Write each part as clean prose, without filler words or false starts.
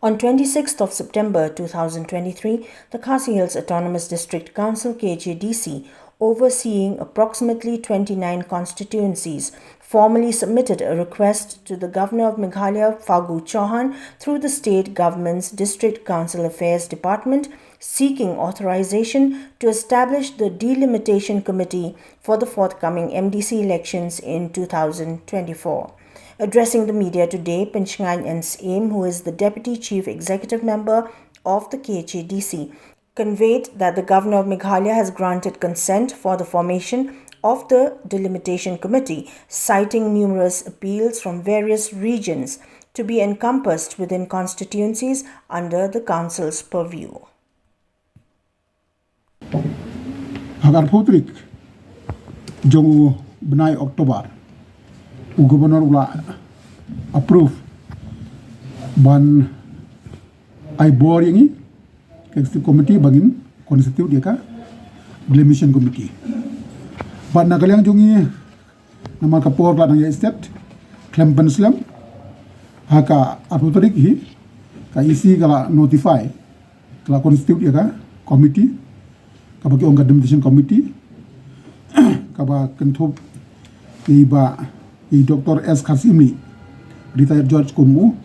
On 26th of September 2023, the Khasi Hills Autonomous District Council (Khadc), overseeing approximately 29 constituencies, formally submitted a request to the Governor of Meghalaya, Phagu Chauhan, through the state government's District Council Affairs Department, seeking authorization to establish the Delimitation Committee for the forthcoming MDC elections in 2024. Addressing the media today, Pinchngan Aim, who is the Deputy Chief Executive Member of the Khadc, conveyed that the Governor of Meghalaya has granted consent for the formation of the Delimitation Committee, citing numerous appeals from various regions to be encompassed within constituencies under the Council's purview. Agar putrik jong benai Oktober Governor ula approve ban ai bor ini executive committee bangin constitute dia ka Delimitation Committee ban nagalang jongi nama kapor la nang state Klempen Slam haka aputrik hi ka isi kala notify kala constitute dia ka committee ka bagi ong Delimitation Committee ka ba kentup iba Dr. Khasi retired George Kumu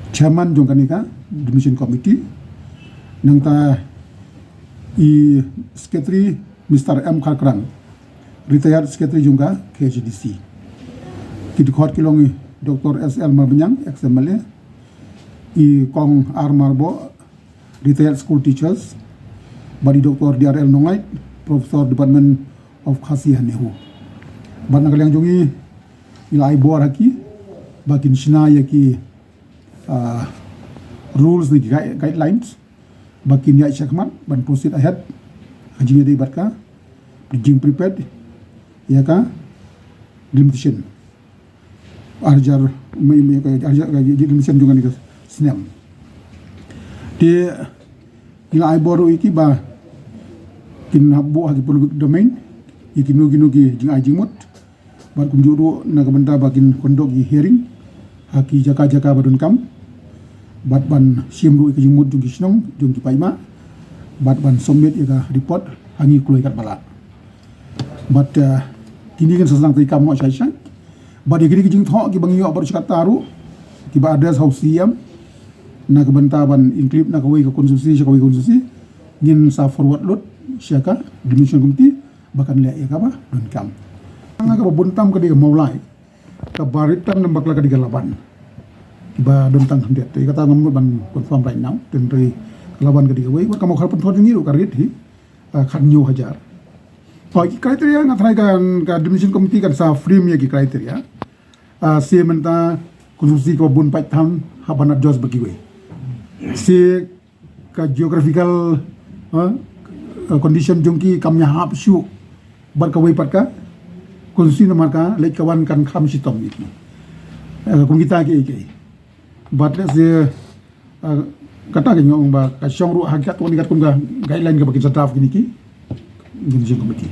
chairman jong kanika Delimitation Committee nang ta secretary Mr. M. Kharkran retired secretary jongka KHDC kit khot kilong Dr. SL Marbanyang XMLA Kong R. Marbo retired school teachers badi Dr. DRL Nongait Professor Department of Khasi Hanehu ban nagalang jongi ila ai bor haki bakin shina yaki rules ni guidelines bakin ya chakmat ban proceed ahead hajing di barka jing prepared ya ka delimitation arjar delimitation jongan ni snam di ila ai bor iki ba kin habu haki public domain ikinugi jing ai jingmut ban kumjuru nagamenta bakin kondok hearing haki jaka badun kam bat ban siamru iki jingmut jung kisnong jung kipaima bat ban submit ika report hangi kuloi kat bala bat kini kan sesang tai kam mo sai bat iki jing thok ki bangi abar chakat taru ki ba address house siam nagamenta ban include nakawai ka konsumsi ngin sa forward load siaka Delimitation Committee bahkan lihat ya kaba don kam anga ka buntam ka diga maulai ka baritan nambak la ka diga laban ba don tang hendet te kata ngam ban confirm right now ten ri laban ka diga wei ka mau khar penthor ni ro ka rit hi khan nyu hajar ki criteria nga thrai kan ka Delimitation Committee kan sa frame ya ki criteria se menta konsumsi ko bun pai tham habana jos bagi wei se ka geographical condition jongki kamnya hap syu barkawai patka konstitusi namarka lek kawan kan kham sitom itu kung kita ke but let's say kata ke ngong ba ka syong ru hakat ko nikat kung guideline ka bagi draft gini ki Delimitation Committee